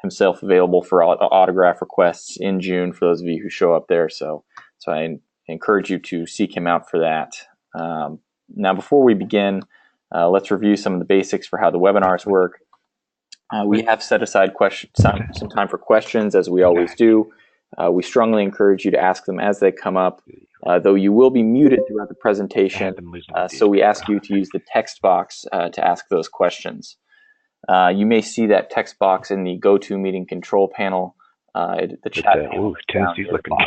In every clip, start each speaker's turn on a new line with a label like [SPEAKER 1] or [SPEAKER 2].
[SPEAKER 1] himself available for autograph requests in June for those of you who show up there. So I encourage you to seek him out for that. Now, before we begin, let's review some of the basics for how the webinars work. We have set aside some time for questions, as we always do. We strongly encourage you to ask them as they come up, though you will be muted throughout the presentation, so we ask you to use the text box to ask those questions. You may see that text box in the GoToMeeting control panel. The chat panel.
[SPEAKER 2] Tennessee's looking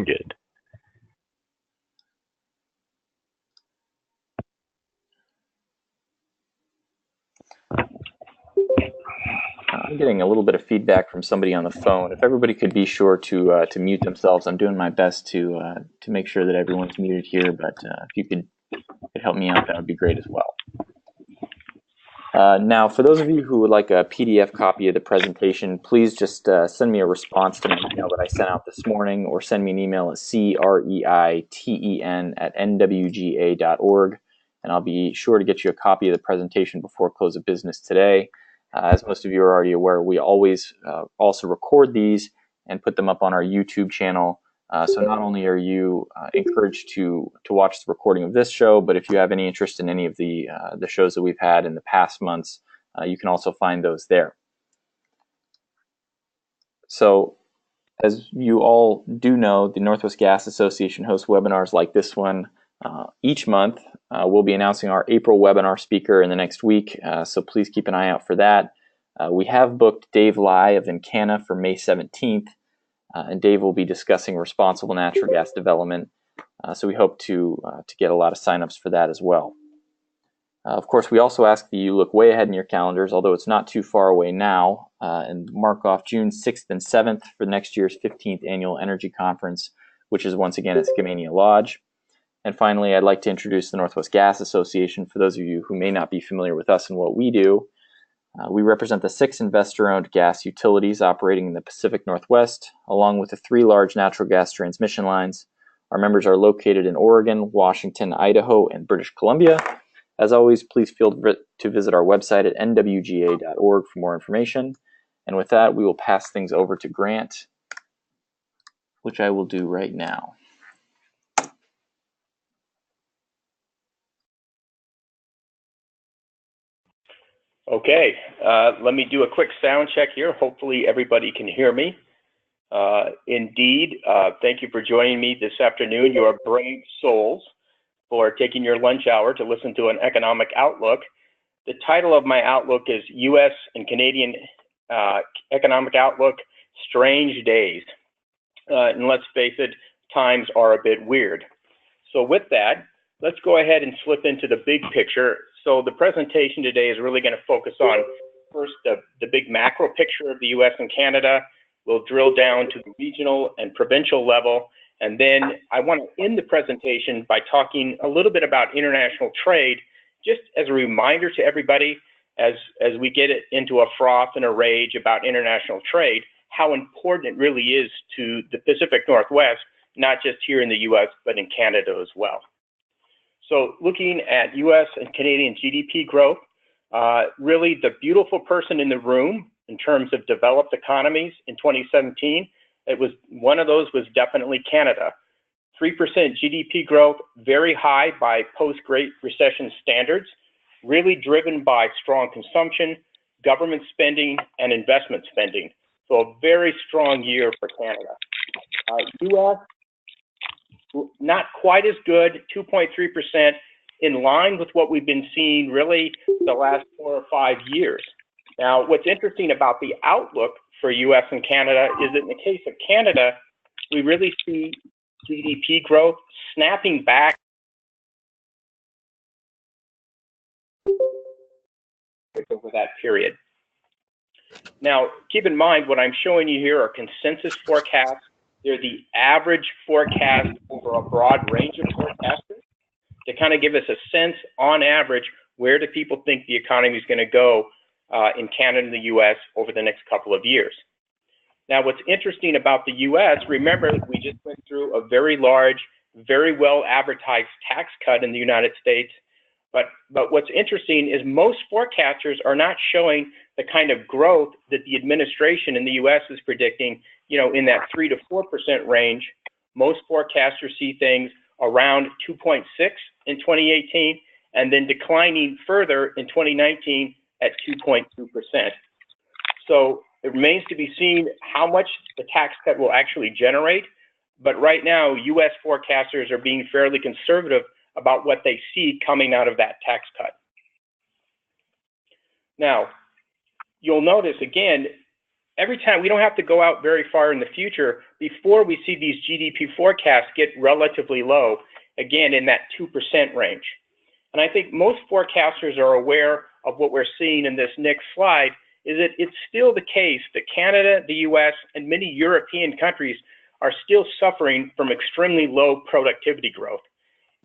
[SPEAKER 2] good.
[SPEAKER 1] I'm getting a little bit of feedback from somebody on the phone. If everybody could be sure to mute themselves, I'm doing my best to make sure that everyone's muted here. But if you could help me out, that would be great as well. Now, for those of you who would like a PDF copy of the presentation, please just send me a response to my email that I sent out this morning, or send me an email at creiten@nwga.org, and I'll be sure to get you a copy of the presentation before close of business today. As most of you are already aware, we always also record these and put them up on our YouTube channel. So not only are you encouraged to watch the recording of this show, but if you have any interest in any of the shows that we've had in the past months, you can also find those there. So as you all do know, the Northwest Gas Association hosts webinars like this one each month. We'll be announcing our April webinar speaker in the next week, so please keep an eye out for that. We have booked Dave Lai of Encana for May 17th. And Dave will be discussing responsible natural gas development. So we hope to get a lot of signups for that as well. Of course, we also ask that you look way ahead in your calendars, although it's not too far away now, and mark off June 6th and 7th for next year's 15th Annual Energy Conference, which is once again at Skamania Lodge. And finally, I'd like to introduce the Northwest Gas Association for those of you who may not be familiar with us and what we do. We represent the 6 investor-owned gas utilities operating in the Pacific Northwest, along with the 3 large natural gas transmission lines. Our members are located in Oregon, Washington, Idaho, and British Columbia. As always, please feel to visit our website at nwga.org for more information. And with that, we will pass things over to Grant, which I will do right now.
[SPEAKER 3] Okay, let me do a quick sound check here. Hopefully everybody can hear me. Indeed, thank you for joining me this afternoon. You are brave souls for taking your lunch hour to listen to an economic outlook. The title of my outlook is U.S. and Canadian Economic Outlook, Strange Days. And let's face it, times are a bit weird. So with that, let's go ahead and slip into the big picture. So the presentation today is really going to focus on, first, the big macro picture of the U.S. and Canada. We'll drill down to the regional and provincial level. And then I want to end the presentation by talking a little bit about international trade, just as a reminder to everybody, as we get into a froth and a rage about international trade, how important it really is to the Pacific Northwest, not just here in the U.S., but in Canada as well. So looking at U.S. and Canadian GDP growth, really the beautiful person in the room in terms of developed economies in 2017, one of those was definitely Canada. 3% GDP growth, very high by post-Great Recession standards, really driven by strong consumption, government spending, and investment spending. So a very strong year for Canada. U.S., not quite as good, 2.3%, in line with what we've been seeing really the last 4 or 5 years. Now, what's interesting about the outlook for U.S. and Canada is that in the case of Canada, we really see GDP growth snapping back over that period. Now, keep in mind, what I'm showing you here are consensus forecasts. They're the average forecast over a broad range of forecasters to kind of give us a sense, on average, where do people think the economy is going to go in Canada and the U.S. over the next couple of years. Now, what's interesting about the U.S., remember, we just went through a very large, very well-advertised tax cut in the United States. But what's interesting is most forecasters are not showing the kind of growth that the administration in the U.S. is predicting, in that 3 to 4% range. Most forecasters see things around 2.6 in 2018, and then declining further in 2019 at 2.2%. So it remains to be seen how much the tax cut will actually generate. But right now, U.S. forecasters are being fairly conservative about what they see coming out of that tax cut. Now, you'll notice again, every time we don't have to go out very far in the future before we see these GDP forecasts get relatively low, again in that 2% range. And I think most forecasters are aware of what we're seeing in this next slide, is that it's still the case that Canada, the US, and many European countries are still suffering from extremely low productivity growth.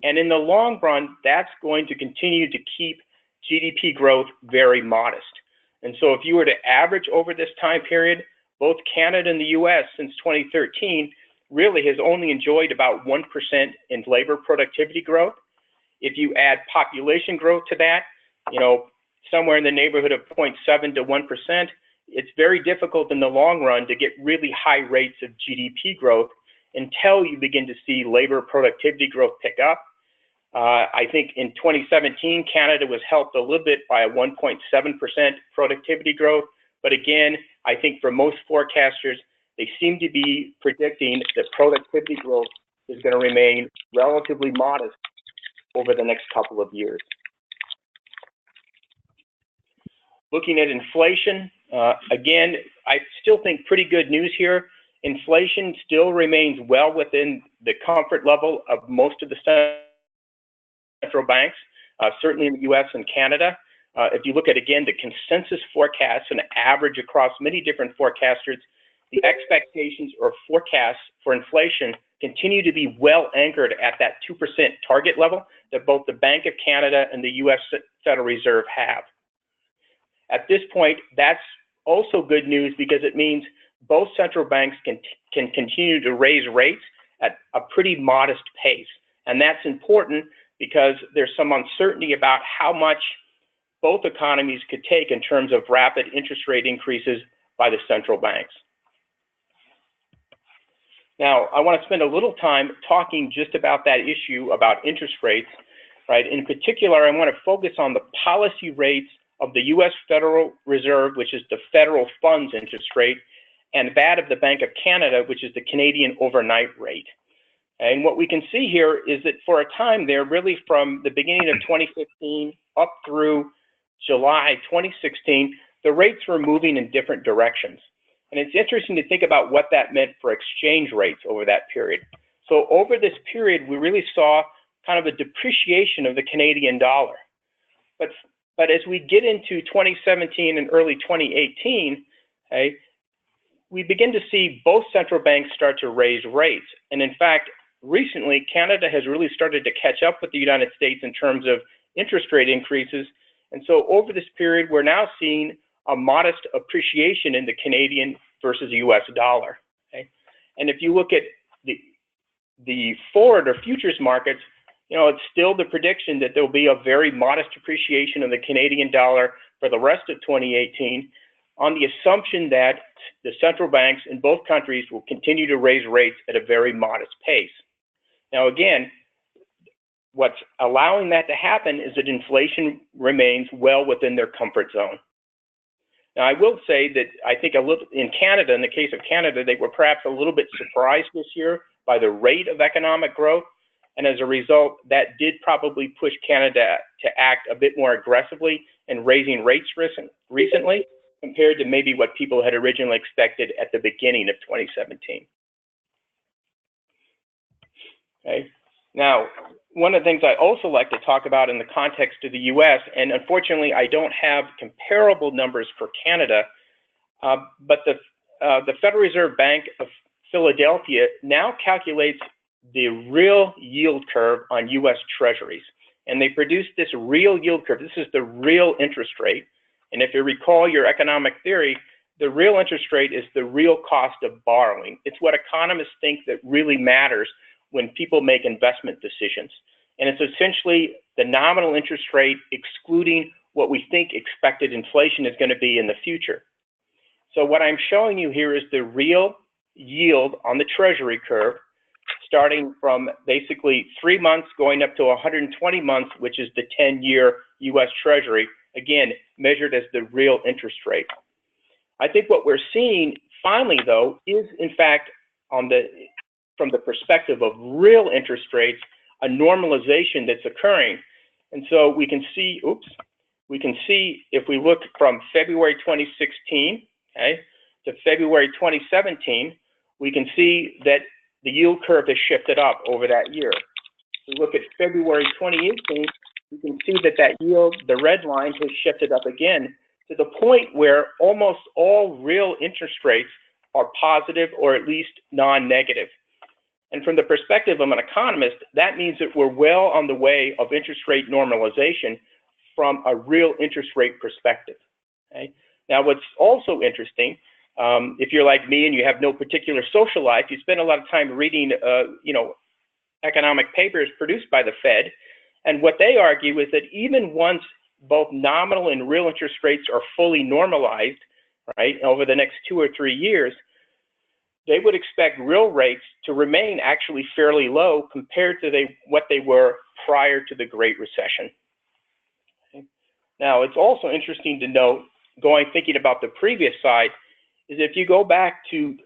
[SPEAKER 3] And in the long run, that's going to continue to keep GDP growth very modest. And so if you were to average over this time period, both Canada and the US since 2013 really has only enjoyed about 1% in labor productivity growth. If you add population growth to that, somewhere in the neighborhood of 0.7 to 1%, it's very difficult in the long run to get really high rates of GDP growth until you begin to see labor productivity growth pick up. I think in 2017, Canada was helped a little bit by a 1.7% productivity growth. But again, I think for most forecasters, they seem to be predicting that productivity growth is going to remain relatively modest over the next couple of years. Looking at inflation, again, I still think pretty good news here. Inflation still remains well within the comfort level of most of the central banks, certainly in the US and Canada. If you look at, again, the consensus forecasts and average across many different forecasters, the expectations or forecasts for inflation continue to be well anchored at that 2% target level that both the Bank of Canada and the US Federal Reserve have. At this point, that's also good news because it means both central banks can continue to raise rates at a pretty modest pace. And that's important because there's some uncertainty about how much both economies could take in terms of rapid interest rate increases by the central banks. Now, I want to spend a little time talking just about that issue about interest rates, right? In particular, I want to focus on the policy rates of the US Federal Reserve, which is the federal funds interest rate, and that of the Bank of Canada, which is the Canadian overnight rate. And what we can see here is that for a time there, really from the beginning of 2015 up through July 2016, the rates were moving in different directions. And it's interesting to think about what that meant for exchange rates over that period. So over this period, we really saw kind of a depreciation of the Canadian dollar. But as we get into 2017 and early 2018, we begin to see both central banks start to raise rates. And in fact, recently, Canada has really started to catch up with the United States in terms of interest rate increases. And so over this period, we're now seeing a modest appreciation in the Canadian versus US dollar. And if you look at the forward or futures markets, it's still the prediction that there'll be a very modest appreciation of the Canadian dollar for the rest of 2018 on the assumption that the central banks in both countries will continue to raise rates at a very modest pace. Now, again, what's allowing that to happen is that inflation remains well within their comfort zone. Now, I will say that I think in Canada, in the case of Canada, they were perhaps a little bit surprised this year by the rate of economic growth. And as a result, that did probably push Canada to act a bit more aggressively in raising rates recently compared to maybe what people had originally expected at the beginning of 2017. Now, one of the things I also like to talk about in the context of the US, and unfortunately I don't have comparable numbers for Canada, but the Federal Reserve Bank of Philadelphia now calculates the real yield curve on US Treasuries. And they produced this real yield curve. This is the real interest rate. And if you recall your economic theory, the real interest rate is the real cost of borrowing. It's what economists think that really matters when people make investment decisions. And it's essentially the nominal interest rate excluding what we think expected inflation is going to be in the future. So what I'm showing you here is the real yield on the Treasury curve, starting from basically 3 months going up to 120 months, which is the 10-year U.S. Treasury, again, measured as the real interest rate. I think what we're seeing finally, though, is in fact, from the perspective of real interest rates, a normalization that's occurring. And so we can see, if we look from February 2016, okay, to February 2017, we can see that the yield curve has shifted up over that year. If we look at February 2018, we can see that that yield, the red line, has shifted up again to the point where almost all real interest rates are positive or at least non-negative. And from the perspective of an economist, that means that we're well on the way of interest rate normalization from a real interest rate perspective. Okay? Now, what's also interesting, if you're like me and you have no particular social life, you spend a lot of time reading, economic papers produced by the Fed. And what they argue is that even once both nominal and real interest rates are fully normalized, right, over the next 2 or 3 years, they would expect real rates to remain actually fairly low compared to what they were prior to the Great Recession. Okay. Now, it's also interesting to note, thinking about the previous side, is if you go back to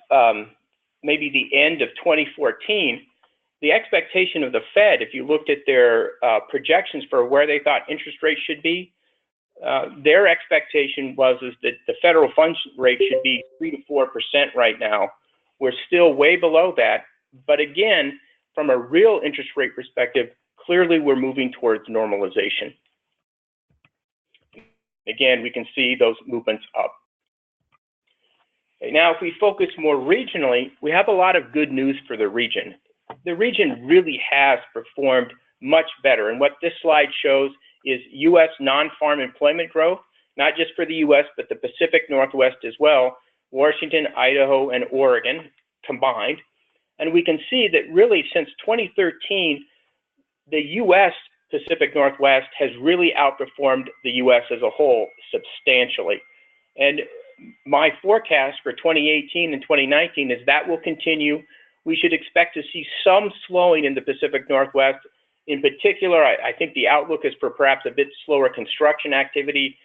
[SPEAKER 3] maybe the end of 2014, the expectation of the Fed, if you looked at their projections for where they thought interest rates should be, their expectation was that the federal funds rate should be 3 to 4% right now. We're still way below that, but again, from a real interest rate perspective, clearly we're moving towards normalization. Again, we can see those movements up. Okay, now, if we focus more regionally, we have a lot of good news for the region. The region really has performed much better, and what this slide shows is U.S. non-farm employment growth, not just for the U.S., but the Pacific Northwest as well, Washington, Idaho, and Oregon combined. And we can see that really since 2013, the U.S. Pacific Northwest has really outperformed the U.S. as a whole substantially. And my forecast for 2018 and 2019 is that will continue. We should expect to see some slowing in the Pacific Northwest. In particular, I think the outlook is for perhaps a bit slower construction activity,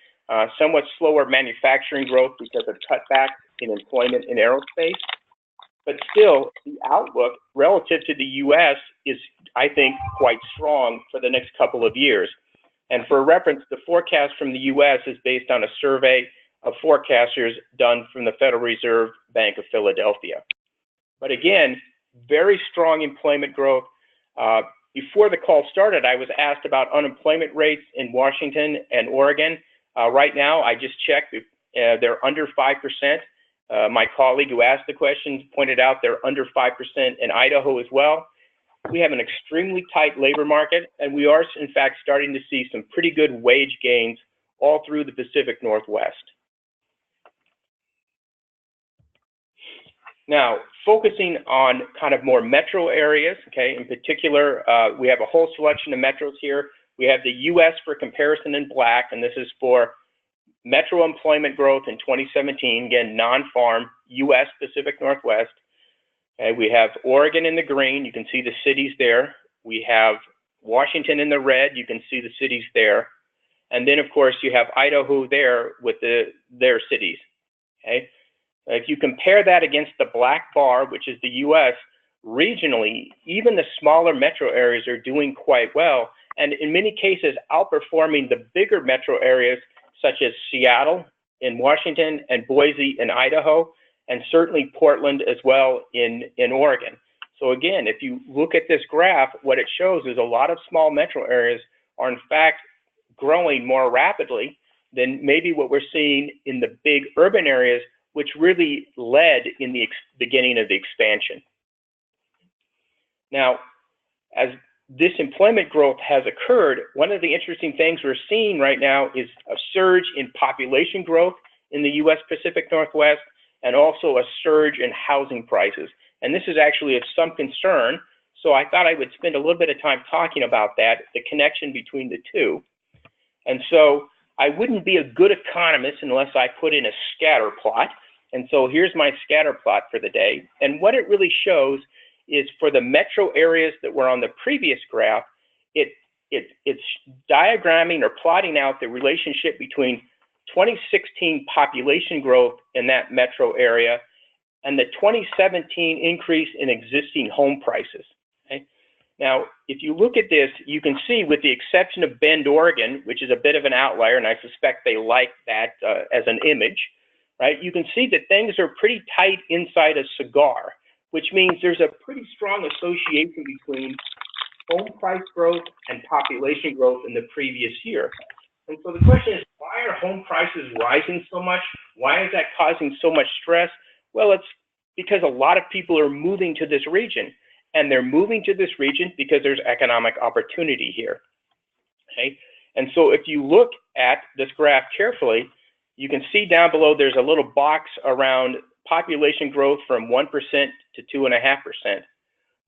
[SPEAKER 3] somewhat slower manufacturing growth because of cutbacks in employment in aerospace. But still, the outlook relative to the U.S. is, I think, quite strong for the next couple of years. And for reference, the forecast from the U.S. is based on a survey of forecasters done from the Federal Reserve Bank of Philadelphia. But again, very strong employment growth. Before the call started, I was asked about unemployment rates in Washington and Oregon. Right now, I just checked, they're under 5%. My colleague who asked the questions pointed out they're under 5% in Idaho as well. We have an extremely tight labor market, and we are, in fact, starting to see some pretty good wage gains all through the Pacific Northwest. Now, focusing on kind of more metro areas, okay, in particular, we have a whole selection of metros here. We have the U.S. for comparison in black, and this is for metro employment growth in 2017, again, non-farm, U.S. Pacific Northwest. Okay, we have Oregon in the green, you can see the cities there. We have Washington in the red, you can see the cities there. And then, of course, you have Idaho there with their cities, okay? If you compare that against the black bar, which is the U.S., regionally, even the smaller metro areas are doing quite well, and in many cases outperforming the bigger metro areas such as Seattle in Washington and Boise in Idaho, and certainly Portland as well in Oregon. So again, if you look at this graph, what it shows is a lot of small metro areas are in fact growing more rapidly than maybe what we're seeing in the big urban areas, which really led in the beginning of the expansion. Now, as this employment growth has occurred, one of the interesting things we're seeing right now is a surge in population growth in the U.S. Pacific Northwest, and also a surge in housing prices. And this is actually of some concern, so I thought I would spend a little bit of time talking about that, the connection between the two. And so I wouldn't be a good economist unless I put in a scatter plot. And so here's my scatter plot for the day. And what it really shows is for the metro areas that were on the previous graph, it's diagramming or plotting out the relationship between 2016 population growth in that metro area and the 2017 increase in existing home prices. Okay? Now, if you look at this, you can see with the exception of Bend, Oregon, which is a bit of an outlier, and I suspect they like that as an image, right? You can see that things are pretty tight inside a cigar, which means there's a pretty strong association between home price growth and population growth in the previous year. And so the question is, why are home prices rising so much? Why is that causing so much stress? Well, it's because a lot of people are moving to this region, and they're moving to this region because there's economic opportunity here. Okay? And so if you look at this graph carefully, you can see down below there's a little box around population growth from 1% to 2.5%.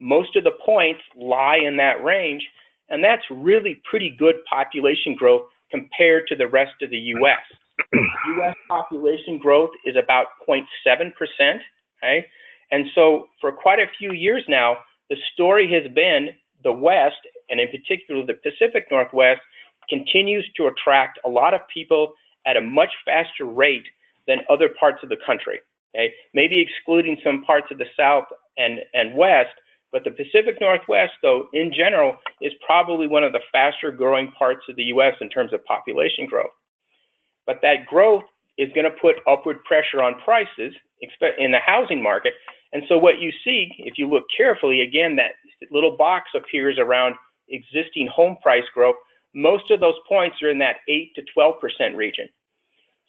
[SPEAKER 3] Most of the points lie in that range, and that's really pretty good population growth compared to the rest of the U.S. U.S. population growth is about 0.7%, okay? And so for quite a few years now, the story has been the West, and in particular the Pacific Northwest, continues to attract a lot of people at a much faster rate than other parts of the country, okay? Maybe excluding some parts of the South and West, but the Pacific Northwest, though, in general, is probably one of the faster growing parts of the U.S. in terms of population growth. But that growth is going to put upward pressure on prices in the housing market. And so what you see, if you look carefully, again, that little box appears around existing home price growth. Most of those points are in that 8 to 12% region.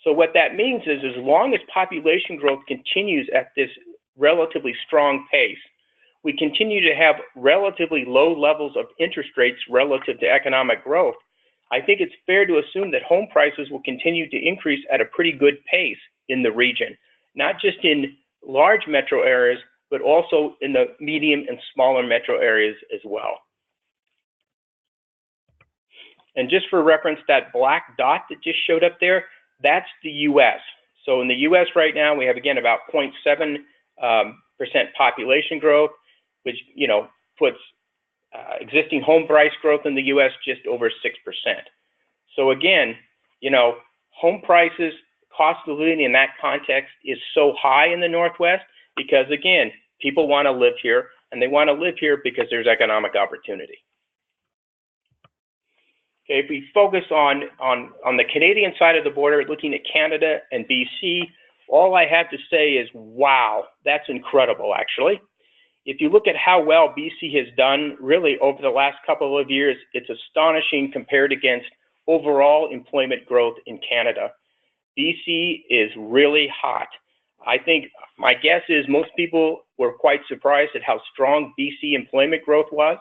[SPEAKER 3] So what that means is as long as population growth continues at this relatively strong pace, we continue to have relatively low levels of interest rates relative to economic growth, I think it's fair to assume that home prices will continue to increase at a pretty good pace in the region, not just in large metro areas, but also in the medium and smaller metro areas as well. And just for reference, that black dot that just showed up there, that's the U.S. So in the U.S. right now, we have, again, about 0.7% population growth, which, you know, puts existing home price growth in the U.S. just over 6%. So again, you know, home prices, cost of living in that context is so high in the Northwest because, again, people want to live here, and they want to live here because there's economic opportunity. Okay, if we focus on the Canadian side of the border, looking at Canada and BC, all I have to say is, wow, that's incredible, actually. If you look at how well BC has done really over the last couple of years, it's astonishing compared against overall employment growth in Canada. BC is really hot. I think my guess is most people were quite surprised at how strong BC employment growth was.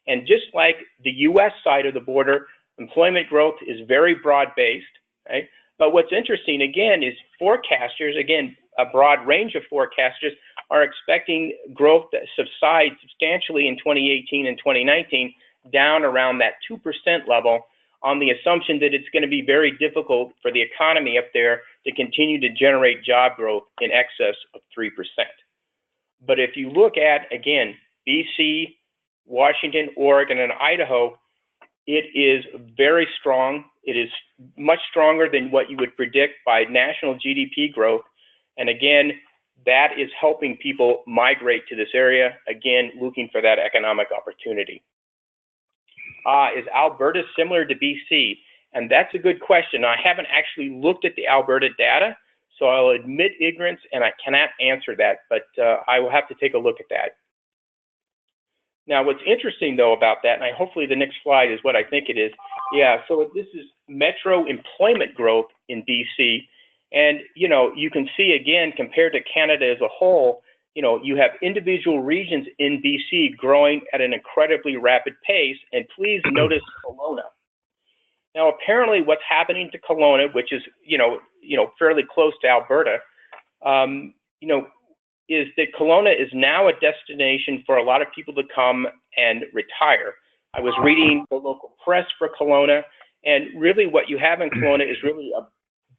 [SPEAKER 3] And just like the US side of the border, employment growth is very broad-based, right? But what's interesting, again, is forecasters, again, a broad range of forecasters, are expecting growth to subside substantially in 2018 and 2019, down around that 2% level, on the assumption that it's going to be very difficult for the economy up there to continue to generate job growth in excess of 3%. But if you look at, again, BC, Washington, Oregon, and Idaho, it is very strong. It is much stronger than what you would predict by national GDP growth. And again, that is helping people migrate to this area, again, looking for that economic opportunity. Is Alberta similar to BC? And that's a good question. I haven't actually looked at the Alberta data, so I'll admit ignorance and I cannot answer that, but I will have to take a look at that. Now, what's interesting, though, about that, and hopefully the next slide is what I think it is. Yeah, so this is metro employment growth in BC. And, you know, you can see, again, compared to Canada as a whole, you know, you have individual regions in BC growing at an incredibly rapid pace. And please notice Kelowna. Now, apparently what's happening to Kelowna, which is, you know, fairly close to Alberta, you know, is that Kelowna is now a destination for a lot of people to come and retire. I was reading the local press for Kelowna, And really what you have in Kelowna is really a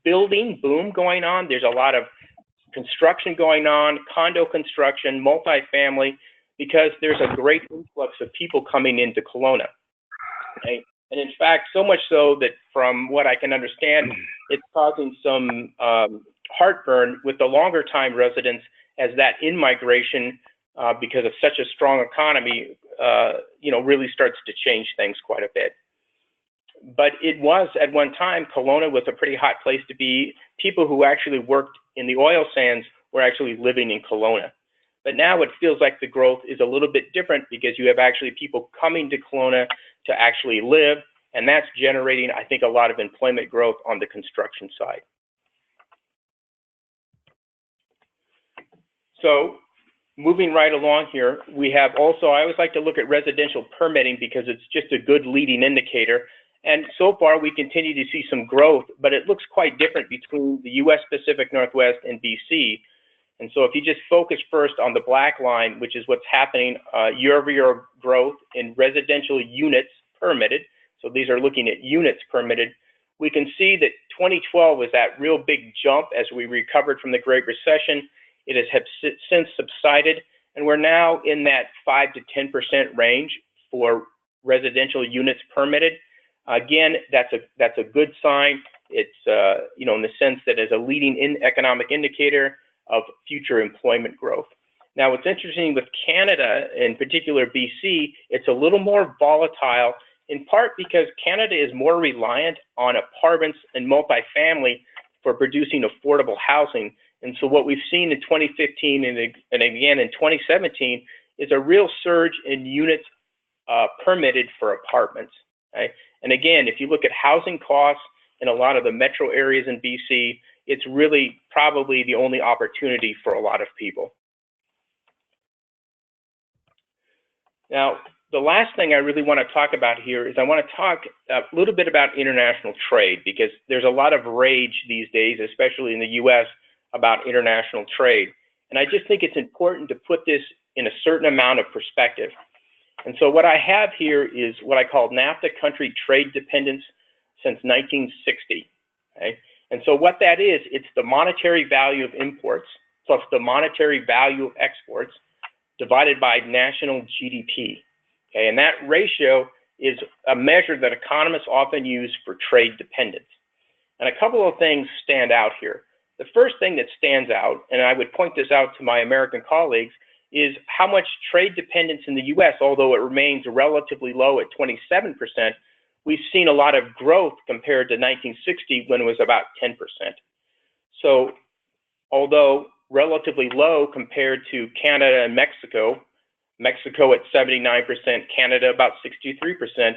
[SPEAKER 3] building boom going on. There's a lot of construction going on, condo construction, multifamily, because there's a great influx of people coming into Kelowna. Okay? And in fact, so much so that from what I can understand, it's causing some heartburn with the longer time residents as that in-migration, because of such a strong economy, really starts to change things quite a bit. But it was, at one time, Kelowna was a pretty hot place to be. People who actually worked in the oil sands were actually living in Kelowna. But now it feels like the growth is a little bit different because you have actually people coming to Kelowna to actually live, and that's generating, I think, a lot of employment growth on the construction side. So moving right along here, we have also, I always like to look at residential permitting because it's just a good leading indicator. And so far, we continue to see some growth, but it looks quite different between the U.S. Pacific Northwest and BC. And so if you just focus first on the black line, which is what's happening year-over-year growth in residential units permitted, so these are looking at units permitted, we can see that 2012 was that real big jump as we recovered from the Great Recession. It has since subsided, and we're now in that 5 to 10% range for residential units permitted. Again, that's a good sign. It's in the sense that as a leading economic indicator of future employment growth. Now, what's interesting with Canada, in particular BC, it's a little more volatile, in part because Canada is more reliant on apartments and multifamily for producing affordable housing. And so what we've seen in 2015 and again in 2017 is a real surge in units permitted for apartments. Okay? And again, if you look at housing costs in a lot of the metro areas in BC, it's really probably the only opportunity for a lot of people. Now, the last thing I really want to talk about here is I want to talk a little bit about international trade, because there's a lot of rage these days, especially in the US, about international trade. And I just think it's important to put this in a certain amount of perspective. And so what I have here is what I call NAFTA country trade dependence since 1960. Okay? And so what that is, it's the monetary value of imports plus the monetary value of exports divided by national GDP. Okay? And that ratio is a measure that economists often use for trade dependence. And a couple of things stand out here. The first thing that stands out, and I would point this out to my American colleagues, is how much trade dependence in the US, although it remains relatively low at 27%, we've seen a lot of growth compared to 1960 when it was about 10%. So although relatively low compared to Canada and Mexico, Mexico at 79%, Canada about 63%,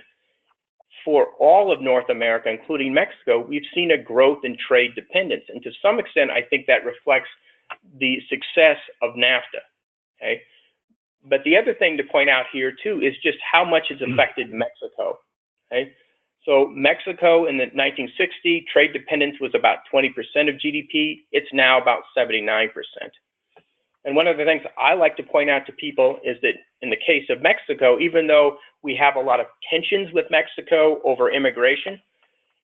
[SPEAKER 3] for all of North America, including Mexico, we've seen a growth in trade dependence. And to some extent, I think that reflects the success of NAFTA. Okay? But the other thing to point out here too is just how much it's affected Mexico. Okay? So Mexico in the 1960, trade dependence was about 20% of GDP. It's now about 79%. And one of the things I like to point out to people is that in the case of Mexico, even though we have a lot of tensions with Mexico over immigration,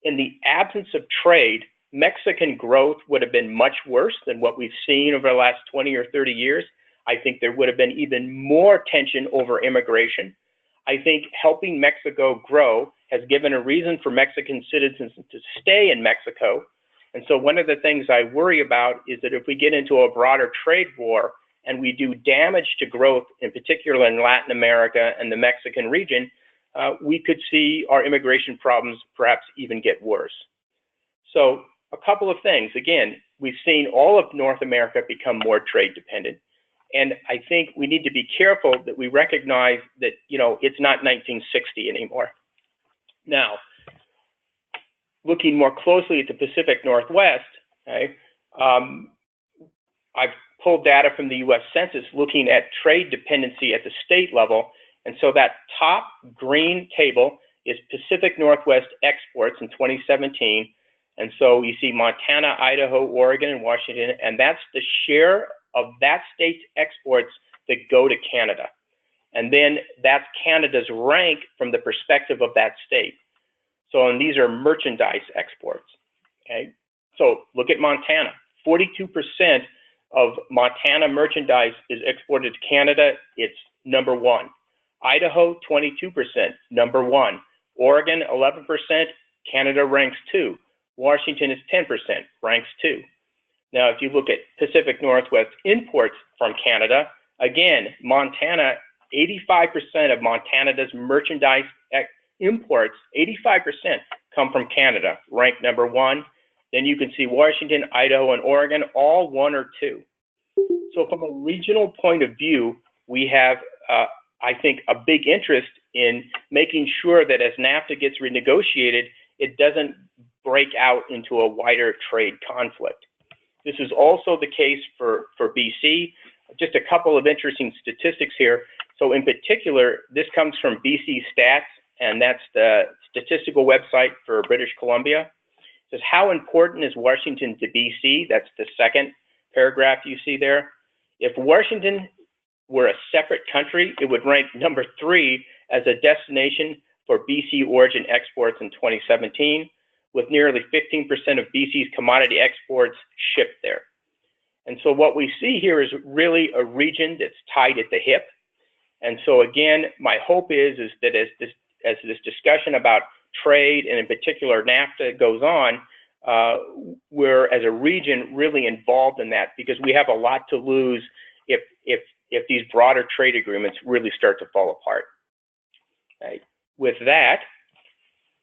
[SPEAKER 3] in the absence of trade, Mexican growth would have been much worse than what we've seen over the last 20 or 30 years. I think there would have been even more tension over immigration. I think helping Mexico grow has given a reason for Mexican citizens to stay in Mexico. And so one of the things I worry about is that if we get into a broader trade war and we do damage to growth, in particular in Latin America and the Mexican region, we could see our immigration problems perhaps even get worse. So a couple of things. Again, we've seen all of North America become more trade dependent. And I think we need to be careful that we recognize that, it's not 1960 anymore. Now, looking more closely at the Pacific Northwest, okay, I've pulled data from the US Census looking at trade dependency at the state level. And so that top green table is Pacific Northwest exports in 2017. And so you see Montana, Idaho, Oregon, and Washington, and that's the share of that state's exports that go to Canada. And then that's Canada's rank from the perspective of that state. and these are merchandise exports. Okay, so look at Montana. 42% of Montana merchandise is exported to Canada. It's number one. Idaho, 22%, number one. Oregon, 11%. Canada ranks two. Washington is 10%, ranks two. Now, if you look at Pacific Northwest imports from Canada, again, Montana, 85% of Montana's merchandise imports, 85% come from Canada, ranked number one. Then you can see Washington, Idaho, and Oregon, all one or two. So from a regional point of view, we have, I think, a big interest in making sure that as NAFTA gets renegotiated, it doesn't break out into a wider trade conflict. This is also the case for BC. Just a couple of interesting statistics here. So in particular, this comes from BC Stats, and that's the statistical website for British Columbia. It says, how important is Washington to BC? That's the second paragraph you see there. If Washington were a separate country, it would rank number 3 as a destination for BC origin exports in 2017, with nearly 15% of BC's commodity exports shipped there. And so what we see here is really a region that's tied at the hip. And so again, my hope is that as this discussion about trade, and in particular NAFTA, goes on, we're as a region really involved in that, because we have a lot to lose if these broader trade agreements really start to fall apart. Right. With that,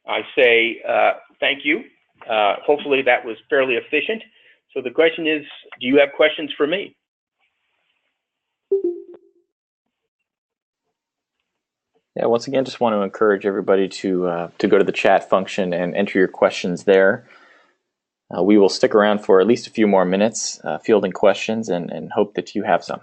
[SPEAKER 3] I say thank you. Hopefully that was fairly efficient. So the question is, do you have questions for me?
[SPEAKER 1] Yeah, once again, just want to encourage everybody to go to the chat function and enter your questions there. We will stick around for at least a few more minutes fielding questions and hope that you have some.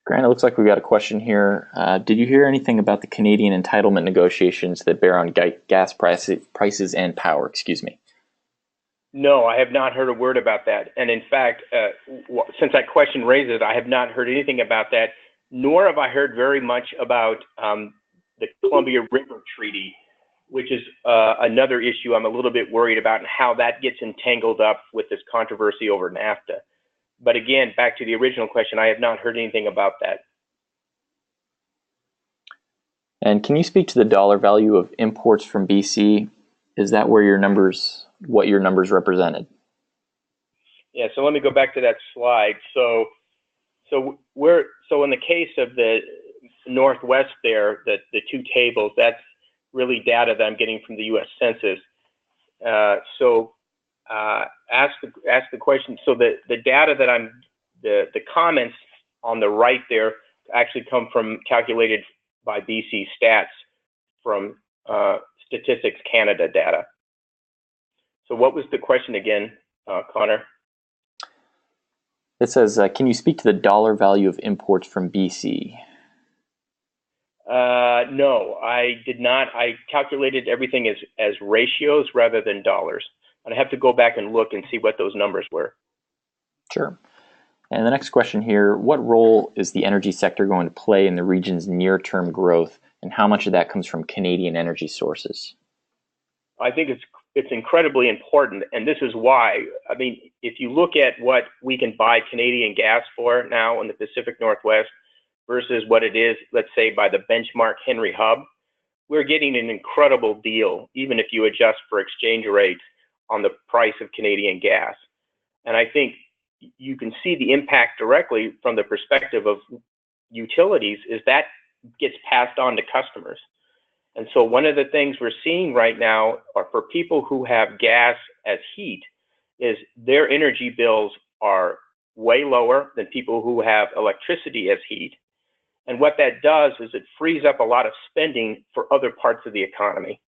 [SPEAKER 1] Grant, it looks like we've got a question here. Did you hear anything about the Canadian entitlement negotiations that bear on gas prices and power? Excuse me.
[SPEAKER 3] No, I have not heard a word about that. And in fact, since that question raises it, I have not heard anything about that, nor have I heard very much about the Columbia River Treaty, which is another issue I'm a little bit worried about, and how that gets entangled up with this controversy over NAFTA. But again, back to the original question, I have not heard anything about that.
[SPEAKER 1] And can you speak to the dollar value of imports from BC? Is that where what your numbers represented?
[SPEAKER 3] Yeah, so let me go back to that slide. So in the case of the Northwest there, the two tables, that's really data that I'm getting from the U.S. Census. Ask the question. So the data that the comments on the right there actually come from calculated by BC Stats from Statistics Canada data. So what was the question again, Connor?
[SPEAKER 1] It says, can you speak to the dollar value of imports from BC?
[SPEAKER 3] No, I did not. I calculated everything as ratios rather than dollars. I'd have to go back and look and see what those numbers were.
[SPEAKER 1] Sure. And the next question here, what role is the energy sector going to play in the region's near-term growth, and how much of that comes from Canadian energy sources?
[SPEAKER 3] I think it's incredibly important, and this is why. I mean, if you look at what we can buy Canadian gas for now in the Pacific Northwest versus what it is, let's say, by the benchmark Henry Hub, we're getting an incredible deal, even if you adjust for exchange rates on the price of Canadian gas. And I think you can see the impact directly from the perspective of utilities is that gets passed on to customers. And so one of the things we're seeing right now are for people who have gas as heat is their energy bills are way lower than people who have electricity as heat. And what that does is it frees up a lot of spending for other parts of the economy.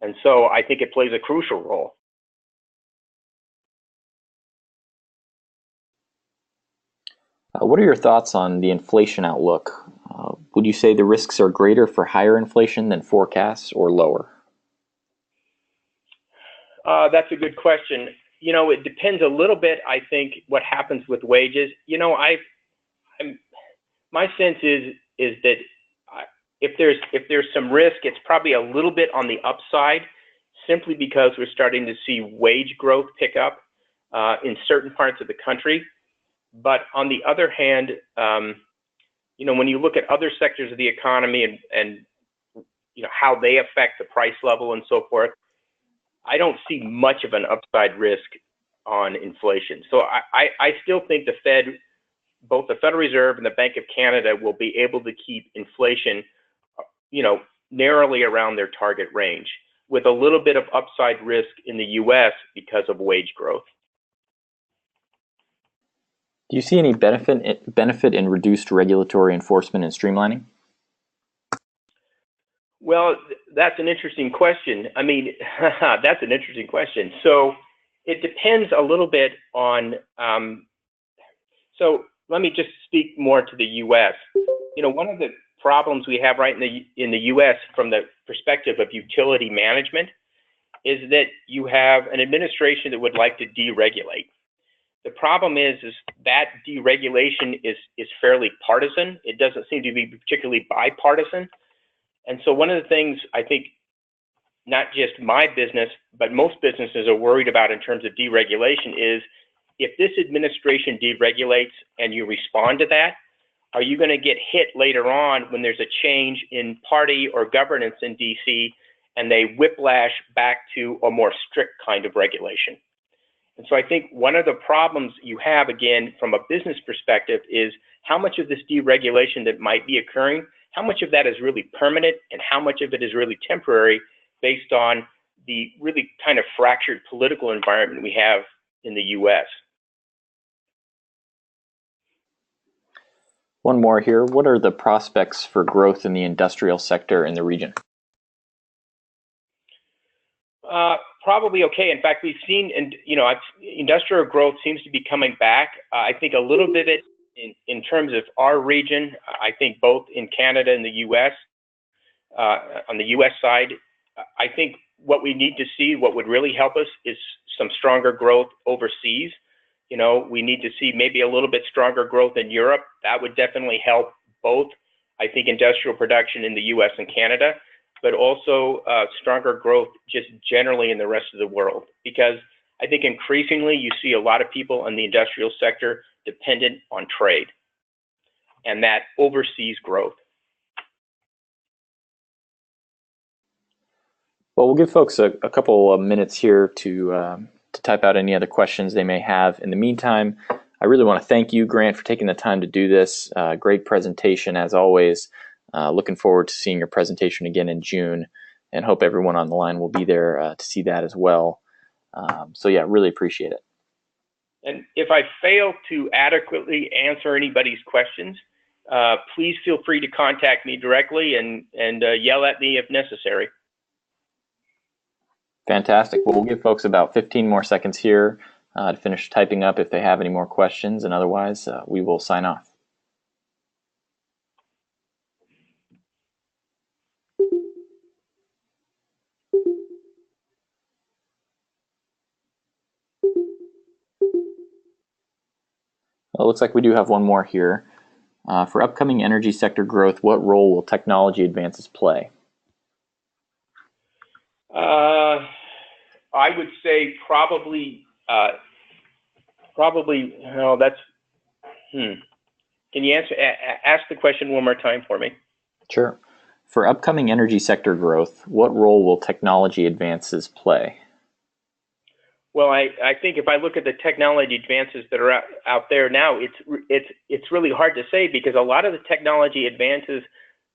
[SPEAKER 3] And so I think it plays a crucial role.
[SPEAKER 1] What are your thoughts on the inflation outlook? Would you say the risks are greater for higher inflation than forecasts or lower?
[SPEAKER 3] That's a good question. It depends a little bit, I think, what happens with wages. My sense is that if there's some risk, it's probably a little bit on the upside, simply because we're starting to see wage growth pick up in certain parts of the country. But on the other hand, when you look at other sectors of the economy and how they affect the price level and so forth, I don't see much of an upside risk on inflation. So I still think the Fed, both the Federal Reserve and the Bank of Canada, will be able to keep inflation, narrowly around their target range, with a little bit of upside risk in the U.S. because of wage growth.
[SPEAKER 1] Do you see any benefit in reduced regulatory enforcement and streamlining?
[SPEAKER 3] Well, that's an interesting question. I mean, that's an interesting question. So it depends a little bit on, so let me just speak more to the U.S. One of the problems we have right in the U.S. from the perspective of utility management is that you have an administration that would like to deregulate. The problem is that deregulation is fairly partisan. It doesn't seem to be particularly bipartisan. And so one of the things I think not just my business, but most businesses are worried about in terms of deregulation is, if this administration deregulates and you respond to that, are you going to get hit later on when there's a change in party or governance in DC and they whiplash back to a more strict kind of regulation? And so I think one of the problems you have, again, from a business perspective, is how much of this deregulation that might be occurring, how much of that is really permanent and how much of it is really temporary, based on the really kind of fractured political environment we have in the U.S.
[SPEAKER 1] One more here. What are the prospects for growth in the industrial sector in the region?
[SPEAKER 3] Probably okay. In fact, we've seen, industrial growth seems to be coming back. I think a little bit in terms of our region. I think both in Canada and the U.S. On the U.S. side, I think what we need to see, what would really help us, is some stronger growth overseas. We need to see maybe a little bit stronger growth in Europe. That would definitely help both, I think, industrial production in the U.S. and Canada, but also stronger growth just generally in the rest of the world. Because I think increasingly you see a lot of people in the industrial sector dependent on trade and that overseas growth.
[SPEAKER 1] Well, we'll give folks a couple of minutes here to type out any other questions they may have. In the meantime, I really want to thank you, Grant, for taking the time to do this. Great presentation, as always. Looking forward to seeing your presentation again in June, and hope everyone on the line will be there to see that as well. So yeah, really appreciate it.
[SPEAKER 3] And if I fail to adequately answer anybody's questions, please feel free to contact me directly and yell at me if necessary.
[SPEAKER 1] Fantastic. Well, we'll give folks about 15 more seconds here to finish typing up if they have any more questions, and otherwise we will sign off. Well, it looks like we do have one more here. For upcoming energy sector growth, what role will technology advances play?
[SPEAKER 3] I would say probably, no, that's, Can you ask the question one more time for me?
[SPEAKER 1] Sure. For upcoming energy sector growth, what role will technology advances play?
[SPEAKER 3] Well, I think if I look at the technology advances that are out there now, it's really hard to say, because a lot of the technology advances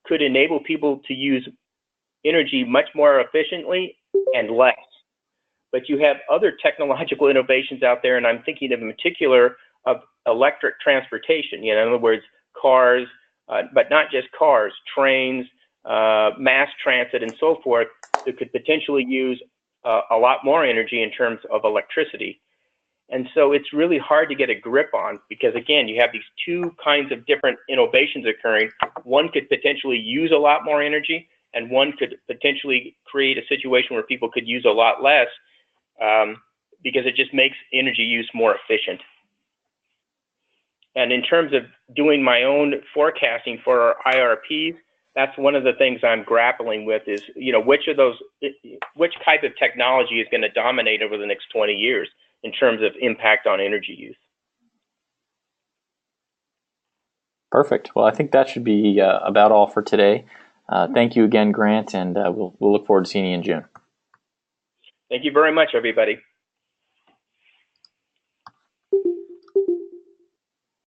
[SPEAKER 3] could enable people to use energy much more efficiently and less. But you have other technological innovations out there, and I'm thinking in particular of electric transportation. In other words, cars, but not just cars, trains, mass transit, and so forth, that could potentially use a lot more energy in terms of electricity. And so it's really hard to get a grip on because, again, you have these two kinds of different innovations occurring. One could potentially use a lot more energy, and one could potentially create a situation where people could use a lot less because it just makes energy use more efficient. And in terms of doing my own forecasting for our IRPs, that's one of the things I'm grappling with is, which type of technology is going to dominate over the next 20 years in terms of impact on energy use.
[SPEAKER 1] Perfect. Well, I think that should be about all for today. Thank you again, Grant, and we'll look forward to seeing you in June.
[SPEAKER 3] Thank you very much, everybody.